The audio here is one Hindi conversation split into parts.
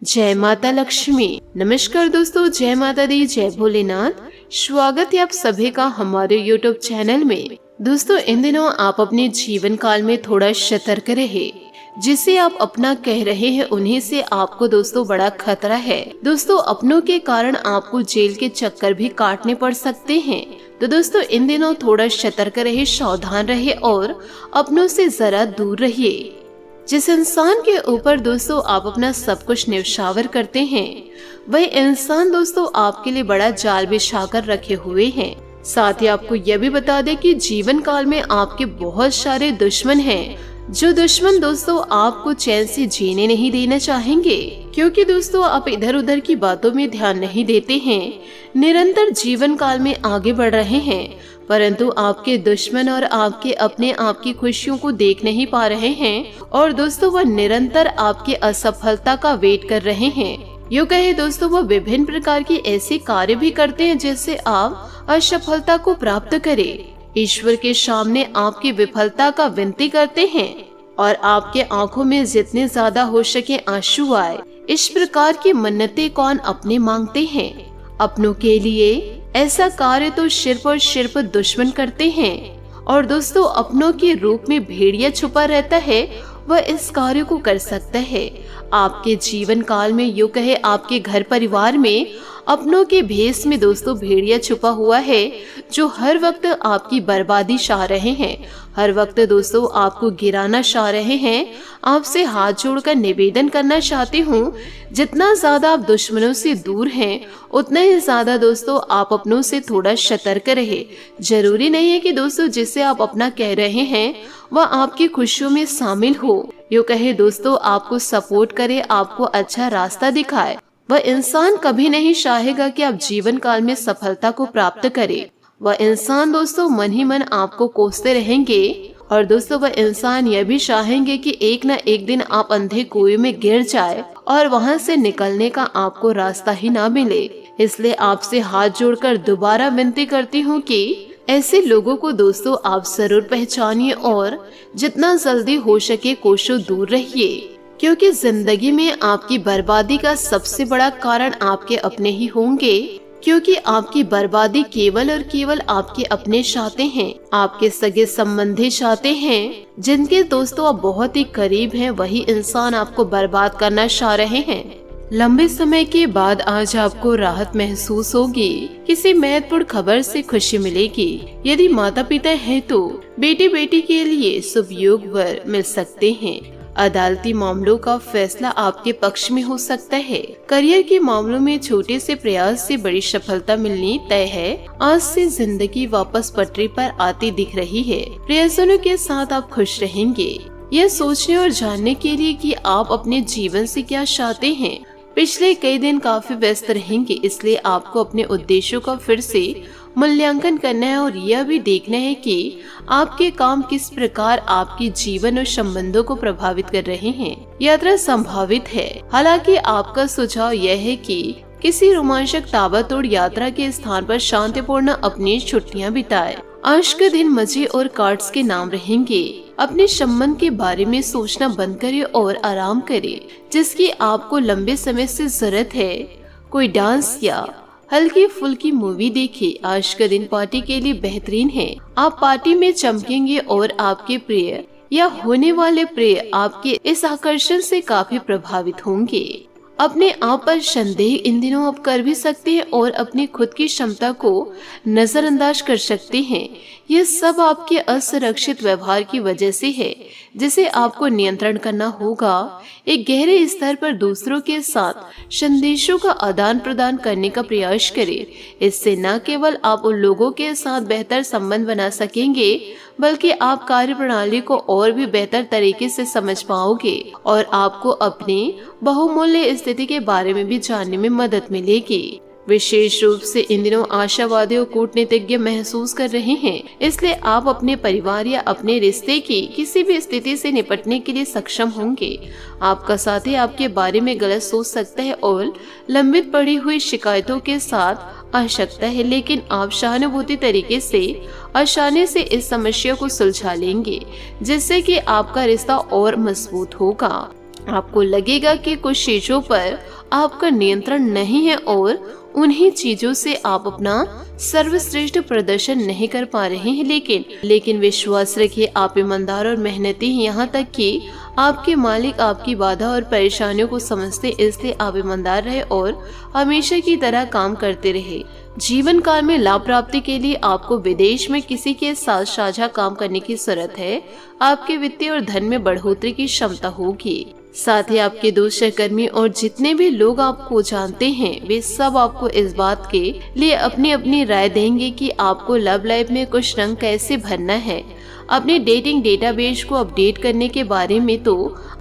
जय माता लक्ष्मी। नमस्कार दोस्तों, जय माता दी, जय भोलेनाथ। स्वागत है आप सभी का हमारे YouTube चैनल में। दोस्तों, इन दिनों आप अपने जीवन काल में थोड़ा सतर्क रहे। जिसे आप अपना कह रहे हैं उन्हीं से आपको दोस्तों बड़ा खतरा है। दोस्तों, अपनों के कारण आपको जेल के चक्कर भी काटने पड़ सकते हैं। तो दोस्तों, इन दिनों थोड़ा सतर्क रहे, सावधान रहे और अपनों से जरा दूर रहिए। जिस इंसान के ऊपर दोस्तों आप अपना सब कुछ न्यौछावर करते हैं, वह इंसान दोस्तों आपके लिए बड़ा जाल बिछा कर रखे हुए हैं। साथ ही आपको यह भी बता दें कि जीवन काल में आपके बहुत सारे दुश्मन हैं, जो दुश्मन दोस्तों आपको चैन से जीने नहीं देना चाहेंगे, क्योंकि दोस्तों आप इधर उधर की बातों में ध्यान नहीं देते हैं, निरंतर जीवन काल में आगे बढ़ रहे हैं, परंतु आपके दुश्मन और आपके अपने आपकी खुशियों को देख नहीं पा रहे हैं और दोस्तों वह निरंतर आपकी असफलता का वेट कर रहे हैं। यूँ कहे दोस्तों, वह विभिन्न प्रकार के ऐसे कार्य भी करते हैं जिससे आप असफलता को प्राप्त करें। ईश्वर के सामने आपकी विफलता का विनती करते हैं और आपके आंखों में जितने ज्यादा हो सके आंसू आए, इस प्रकार की मन्नतें कौन अपने मांगते हैं। अपनों के लिए ऐसा कार्य तो सिर्फ और सिर्फ दुश्मन करते हैं और दोस्तों अपनों के रूप में भेड़िया छुपा रहता है, वह इस कार्य को कर सकता है। आपके जीवन काल में यूँ कहे आपके घर परिवार में अपनों के भेष में दोस्तों भेड़िया छुपा हुआ है, जो हर वक्त आपकी बर्बादी चाह रहे हैं, हर वक्त दोस्तों आपको गिराना चाह रहे हैं। आपसे हाथ जोड़कर निवेदन करना चाहती हूँ, जितना ज्यादा आप दुश्मनों से दूर हैं, उतना ही ज्यादा दोस्तों आप अपनों से थोड़ा सतर्क रहे। जरूरी नहीं है कि दोस्तों जिसे आप अपना कह रहे हैं वह आपकी खुशियों में शामिल हो, यूँ कहे दोस्तों आपको सपोर्ट करे, आपको अच्छा रास्ता दिखाए। वह इंसान कभी नहीं चाहेगा कि आप जीवन काल में सफलता को प्राप्त करें। वह इंसान दोस्तों मन ही मन आपको कोसते रहेंगे और दोस्तों वह इंसान यह भी चाहेंगे कि एक न एक दिन आप अंधे कुएं में गिर जाए और वहां से निकलने का आपको रास्ता ही ना मिले। इसलिए आपसे हाथ जोड़कर दोबारा विनती करती हूँ कि ऐसे लोगों को दोस्तों आप जरूर पहचानिए और जितना जल्दी हो सके कोसों दूर रहिए, क्योंकि जिंदगी में आपकी बर्बादी का सबसे बड़ा कारण आपके अपने ही होंगे। क्योंकि आपकी बर्बादी केवल और केवल आपके अपने चाहते हैं, आपके सगे संबंधी चाहते हैं, जिनके दोस्तों आप बहुत ही करीब हैं, वही इंसान आपको बर्बाद करना चाह रहे हैं। लंबे समय के बाद आज आपको राहत महसूस होगी, किसी महत्वपूर्ण खबर से खुशी मिलेगी। यदि माता पिता है तो बेटे बेटी के लिए शुभ योग वर मिल सकते हैं। अदालती मामलों का फैसला आपके पक्ष में हो सकता है। करियर के मामलों में छोटे से प्रयास से बड़ी सफलता मिलनी तय है। आज से जिंदगी वापस पटरी पर आती दिख रही है। प्रियजनों के साथ आप खुश रहेंगे, यह सोचने और जानने के लिए कि आप अपने जीवन से क्या चाहते हैं। पिछले कई दिन काफी व्यस्त रहेंगे, इसलिए आपको अपने उद्देश्यों का फिर से मूल्यांकन करना है और यह भी देखना है कि आपके काम किस प्रकार आपके जीवन और संबंधों को प्रभावित कर रहे हैं। यात्रा संभावित है, हालांकि आपका सुझाव यह है कि किसी रोमांचक ताबड़तोड़ यात्रा के स्थान पर शांतिपूर्ण अपनी छुट्टियां बिताएं। आज का दिन मजे और कार्ड्स के नाम रहेंगे। अपने संबंध के बारे में सोचना बंद करें और आराम करें, जिसकी आपको लंबे समय से जरूरत है। कोई डांस या हल्की फुल्की मूवी देखिए। आज का दिन पार्टी के लिए बेहतरीन है। आप पार्टी में चमकेंगे और आपके प्रिय या होने वाले प्रिय आपके इस आकर्षण से काफी प्रभावित होंगे। अपने आप पर संदेह इन दिनों आप कर भी सकते हैं और अपनी खुद की क्षमता को नजरअंदाज कर सकते हैं। यह सब आपके असुरक्षित व्यवहार की वजह से है, जिसे आपको नियंत्रण करना होगा। एक गहरे स्तर पर दूसरों के साथ संदेशों का आदान प्रदान करने का प्रयास करें। इससे न केवल आप उन लोगों के साथ बेहतर संबंध बना सकेंगे, बल्कि आप कार्य प्रणाली को और भी बेहतर तरीके से समझ पाओगे और आपको अपने बहुमूल्य स्थिति के बारे में भी जानने में मदद मिलेगी। विशेष रूप से इन दिनों आशावादी और कूटनीतिज्ञ महसूस कर रहे हैं, इसलिए आप अपने परिवार या अपने रिश्ते की किसी भी स्थिति से निपटने के लिए सक्षम होंगे। आपका साथी आपके बारे में गलत सोच सकता है और लंबित पड़ी हुई शिकायतों के साथ आ सकता है, लेकिन आप सहानुभूति तरीके से आसानी से इस समस्या को सुलझा लेंगे, जिससे कि आपका रिश्ता और मजबूत होगा। आपको लगेगा कि कुछ चीजों पर आपका नियंत्रण नहीं है और उन्हीं चीजों से आप अपना सर्वश्रेष्ठ प्रदर्शन नहीं कर पा रहे हैं, लेकिन विश्वास रखिए, आप ईमानदार और मेहनती हैं। यहाँ तक कि आपके मालिक आपकी बाधा और परेशानियों को समझते, इसलिए आप ईमानदार रहे और हमेशा की तरह काम करते रहे। जीवन काल में लाभ प्राप्ति के लिए आपको विदेश में किसी के साथ साझा काम करने की जरूरत है। आपके वित्तीय और धन में बढ़ोतरी की क्षमता होगी। साथ ही आपके दोस्त, सहकर्मी और जितने भी लोग आपको जानते हैं, वे सब आपको इस बात के लिए अपनी अपनी राय देंगे कि आपको लव लाइफ में कुछ रंग कैसे भरना है। अपने डेटिंग डेटाबेस को अपडेट करने के बारे में तो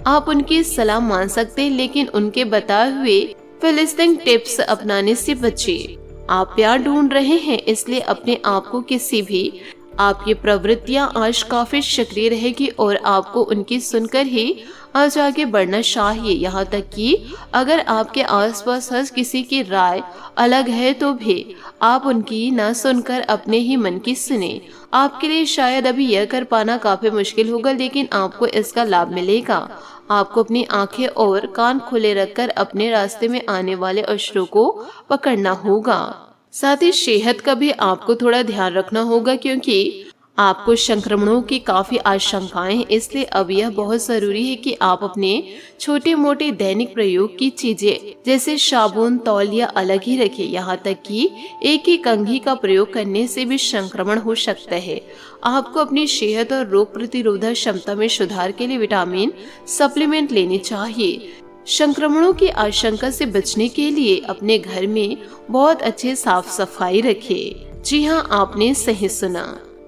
आप उनकी सलाह मान सकते हैं, लेकिन उनके बताए हुए फिलिस्टिंग टिप्स अपनाने से बचिए। आप प्यार ढूंढ रहे हैं, इसलिए अपने आप को किसी भी आपकी प्रवृत्तियां आज काफी सक्रिय रहेगी और आपको उनकी सुनकर ही आज आगे बढ़ना चाहिए। यहाँ तक कि अगर आपके आसपास हर किसी की राय अलग है तो भी आप उनकी ना सुनकर अपने ही मन की सुने। आपके लिए शायद अभी यह कर पाना काफी मुश्किल होगा, लेकिन आपको इसका लाभ मिलेगा। आपको अपनी आंखें और कान खुले रखकर अपने रास्ते में आने वाले अवसरों को पकड़ना होगा। साथ ही सेहत का भी आपको थोड़ा ध्यान रखना होगा, क्योंकि आपको संक्रमणों की काफी आशंकाएं हैं। इसलिए अब यह बहुत जरूरी है कि आप अपने छोटे मोटे दैनिक प्रयोग की चीजें जैसे साबुन, तौलिया अलग ही रखें। यहाँ तक कि एक ही कंघी का प्रयोग करने से भी संक्रमण हो सकता है। आपको अपनी सेहत और रोग प्रतिरोधक क्षमता में सुधार के लिए विटामिन सप्लीमेंट लेनी चाहिए। संक्रमणों की आशंका से बचने के लिए अपने घर में बहुत अच्छे साफ सफाई रखें। जी हाँ, आपने सही सुना।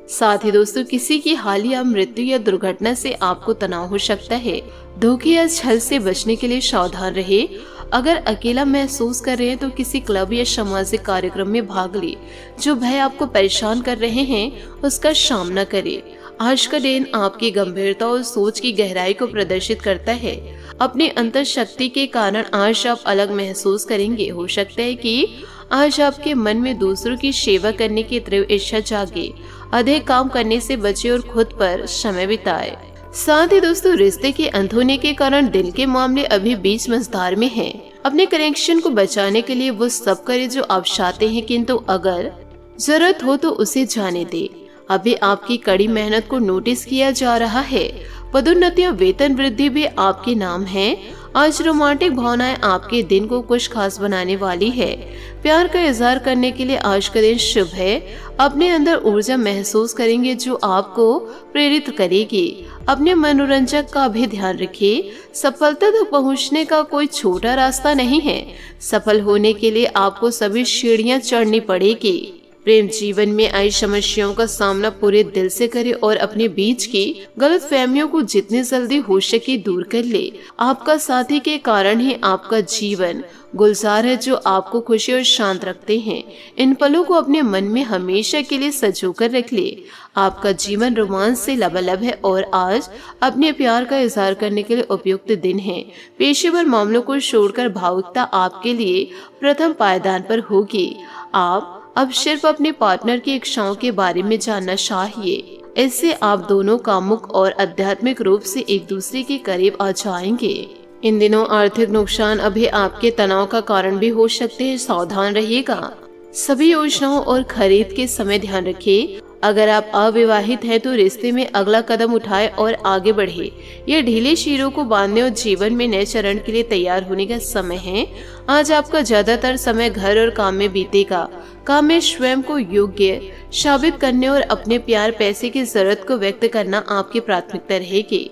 साथ ही दोस्तों, किसी की हालिया मृत्यु या दुर्घटना से आपको तनाव हो सकता है। धोखे या छल से बचने के लिए सावधान रहे। अगर अकेला महसूस कर रहे हैं तो किसी क्लब या सामाजिक कार्यक्रम में भाग ले। जो भय आपको परेशान कर रहे हैं उसका सामना करें। आज का दिन आपकी गंभीरता और सोच की गहराई को प्रदर्शित करता है। अपनी अंतर शक्ति के कारण आज आप अलग महसूस करेंगे। हो सकता है कि आज आपके मन में दूसरों की सेवा करने की तीव्र इच्छा जागे। अधिक काम करने से बचे और खुद पर समय बिताए। साथ ही दोस्तों, रिश्ते के अंत होने के कारण दिल के मामले अभी बीच मझधार में हैं। अपने कनेक्शन को बचाने के लिए वो सब करे जो आप चाहते हैं, किंतु अगर जरूरत हो तो उसे जाने दे। अभी आपकी कड़ी मेहनत को नोटिस किया जा रहा है। पदोन्नति और वेतन वृद्धि भी आपके नाम है। आज रोमांटिक भावनाएं आपके दिन को कुछ खास बनाने वाली है। प्यार का इजहार करने के लिए आज का दिन शुभ है। अपने अंदर ऊर्जा महसूस करेंगे जो आपको प्रेरित करेगी। अपने मनोरंजक का भी ध्यान रखिए। सफलता तक पहुंचने का कोई छोटा रास्ता नहीं है। सफल होने के लिए आपको सभी सीढ़ियां चढ़नी पड़ेगी। प्रेम जीवन में आई समस्याओं का सामना पूरे दिल से करे और अपने बीच की गलतफहमियों को जितनी जल्दी हो सके दूर कर ले। आपका साथी के कारण ही आपका जीवन गुलजार है, जो आपको खुशी और शांत रखते हैं। इन पलों को अपने मन में हमेशा के लिए सजोकर रख ले। आपका जीवन रोमांच से लबालब है और आज अपने प्यार का इजहार करने के लिए उपयुक्त दिन है। पेशेवर मामलों को छोड़कर भावुकता आपके लिए प्रथम पायदान पर होगी। आप अब सिर्फ अपने पार्टनर की इच्छाओं के बारे में जानना चाहिए। इससे आप दोनों कामुक और आध्यात्मिक रूप से एक दूसरे के करीब आ जाएंगे। इन दिनों आर्थिक नुकसान अभी आपके तनाव का कारण भी हो सकते हैं। सावधान रहिएगा। सभी योजनाओं और खरीद के समय ध्यान रखिए। अगर आप अविवाहित हैं तो रिश्ते में अगला कदम उठाए और आगे बढ़े। यह ढीले शीरों को बांधने और जीवन में नए चरण के लिए तैयार होने का समय है। आज आपका ज्यादातर समय घर और काम में बीतेगा। काम में स्वयं को योग्य साबित करने और अपने प्यार पैसे की जरूरत को व्यक्त करना आपकी प्राथमिकता रहेगी।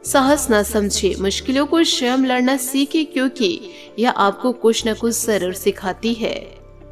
साहस न समझे, मुश्किलों को स्वयं लड़ना सीखे, क्योंकि यह आपको कुछ न कुछ जरूर सिखाती है।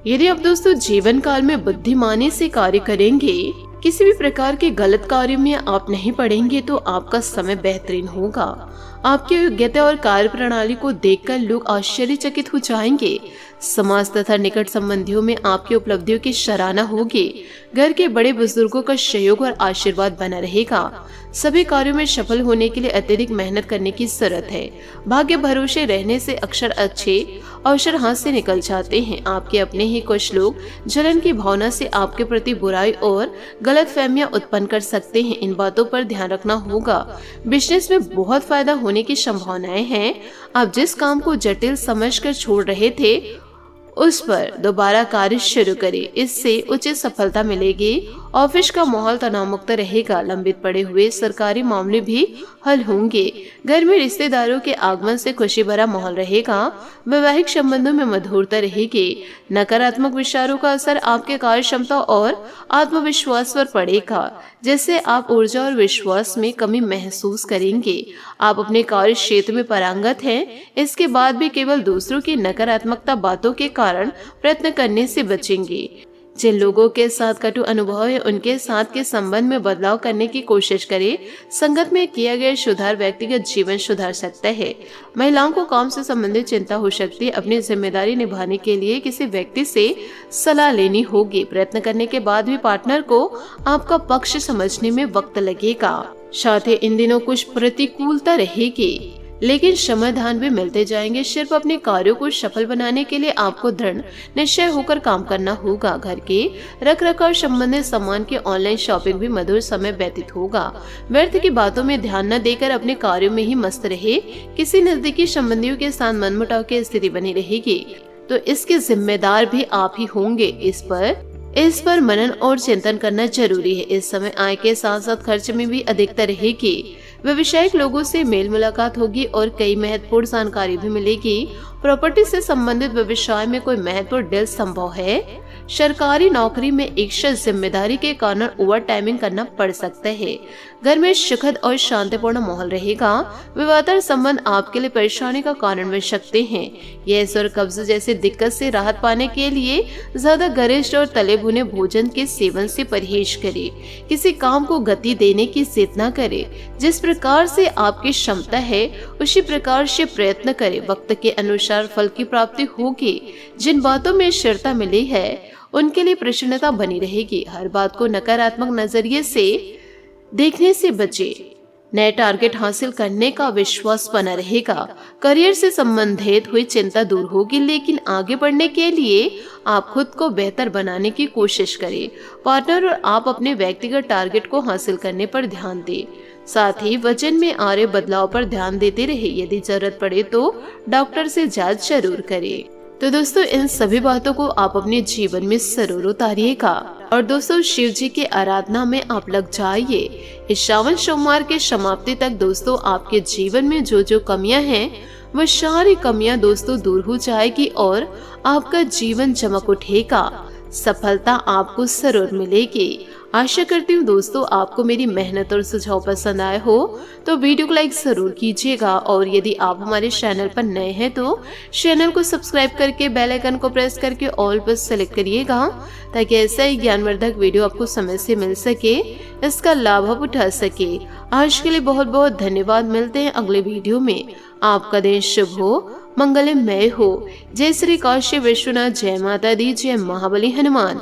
यदि आप दोस्तों जीवन काल में बुद्धिमानी से कार्य करेंगे, किसी भी प्रकार के गलत कार्य में आप नहीं पड़ेंगे, तो आपका समय बेहतरीन होगा। आपकी योग्यता और कार्य प्रणाली को देखकर लोग आश्चर्यचकित हो जाएंगे। समाज तथा निकट संबंधियों में आपकी उपलब्धियों की सराहना होगी। घर के बड़े बुजुर्गों का सहयोग और आशीर्वाद बना रहेगा। सभी कार्यों में सफल होने के लिए अत्यधिक मेहनत करने की जरूरत है। भाग्य भरोसे रहने से अक्सर अच्छे अवसर हाथ से निकल जाते हैं। आपके अपने ही कुछ लोग जलन की भावना से आपके प्रति बुराई और गलतफहमियां उत्पन्न कर सकते हैं। इन बातों पर ध्यान रखना होगा। बिजनेस में बहुत फायदा होने की संभावनाएं हैं। आप जिस काम को जटिल समझकर छोड़ रहे थे उस पर दोबारा कार्य शुरू करें, इससे उचित सफलता मिलेगी। ऑफिस का माहौल तनाव मुक्त रहेगा। लंबित पड़े हुए सरकारी मामले भी हल होंगे। घर में रिश्तेदारों के आगमन से खुशी भरा माहौल रहेगा। वैवाहिक संबंधों में मधुरता रहेगी। नकारात्मक विचारों का असर आपके कार्य क्षमता और आत्मविश्वास पर पड़ेगा, जिससे आप ऊर्जा और विश्वास में कमी महसूस करेंगे। आप अपने कार्य क्षेत्र में पारंगत हैं, इसके बाद भी केवल दूसरों की नकारात्मकता बातों के कारण प्रयत्न करने से बचेंगे। जिन लोगों के साथ कटु अनुभव है उनके साथ के संबंध में बदलाव करने की कोशिश करें। संगत में किया गया सुधार व्यक्तिगत जीवन सुधार सकता है। महिलाओं को काम से संबंधित चिंता हो सकती है। अपनी जिम्मेदारी निभाने के लिए किसी व्यक्ति से सलाह लेनी होगी। प्रयत्न करने के बाद भी पार्टनर को आपका पक्ष समझने में वक्त लगेगा। साथ ही इन दिनों कुछ प्रतिकूलता रहेगी, लेकिन समाधान भी मिलते जाएंगे। सिर्फ अपने कार्यों को सफल बनाने के लिए आपको दृढ़ निश्चय होकर काम करना होगा। घर के रखरखाव संबंधित सामान के ऑनलाइन शॉपिंग भी मधुर समय व्यतीत होगा। व्यर्थ की बातों में ध्यान न देकर अपने कार्यों में ही मस्त रहे। किसी नजदीकी संबंधियों के साथ मनमुटाव की स्थिति बनी रहेगी, तो इसके जिम्मेदार भी आप ही होंगे। इस पर मनन और चिंतन करना जरूरी है। इस समय आय के साथ साथ खर्च में भी अधिकता रहेगी। व्यवसायिक लोगों से मेल मुलाकात होगी और कई महत्वपूर्ण जानकारी भी मिलेगी। प्रॉपर्टी से संबंधित व्यवसाय में कोई महत्वपूर्ण डील संभव है। सरकारी नौकरी में इच्छा जिम्मेदारी के कारण ओवर टाइमिंग करना पड़ सकता है। घर में सुखद और शांतिपूर्ण माहौल रहेगा। विवादास्पद संबंध आपके लिए परेशानी का कारण बन सकते हैं। गैस और कब्ज जैसी दिक्कत से राहत पाने के लिए ज्यादा गरिष्ठ और तले भुने भोजन के सेवन से परहेज करें। किसी काम को गति देने की जिद न करें। जिस प्रकार से आपकी क्षमता है उसी प्रकार से प्रयत्न करें। वक्त के अनुसार फल की प्राप्ति होगी। जिन बातों में स्थिरता मिली है उनके लिए प्रसन्नता बनी रहेगी। हर बात को नकारात्मक नजरिए से देखने से बचे। नए टारगेट हासिल करने का विश्वास बना रहेगा। करियर से संबंधित हुई चिंता दूर होगी, लेकिन आगे बढ़ने के लिए आप खुद को बेहतर बनाने की कोशिश करें। पार्टनर और आप अपने व्यक्तिगत टारगेट को हासिल करने पर ध्यान दें। साथ ही वजन में आ रहे बदलाव पर ध्यान देते रहे। यदि जरूरत पड़े तो डॉक्टर से जांच जरूर करें। तो दोस्तों, इन सभी बातों को आप अपने जीवन में जरूर उतारिएगा। और दोस्तों, शिव जी की आराधना में आप लग जाइए। इस श्रावण सोमवार के समाप्ति तक दोस्तों आपके जीवन में जो जो कमियां हैं वह सारी कमियां दोस्तों दूर हो जाएगी और आपका जीवन चमक उठेगा। सफलता आपको जरूर मिलेगी। आशा करती हूँ दोस्तों आपको मेरी मेहनत और सुझाव पसंद आए हो तो वीडियो को लाइक जरूर कीजिएगा। और यदि आप हमारे चैनल पर नए हैं तो चैनल को सब्सक्राइब करके बेल आइकन को प्रेस करके ऑल पर सेलेक्ट करिएगा, ताकि ऐसा ही ज्ञानवर्धक वीडियो आपको समय से मिल सके, इसका लाभ आप उठा सके। आज के लिए बहुत बहुत धन्यवाद। मिलते हैं अगले वीडियो में। आपका दिन शुभ हो, मंगलमय हो। जय श्री काशी विश्वनाथ, जय माता दी, जय महाबली हनुमान,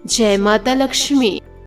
जय माता लक्ष्मी।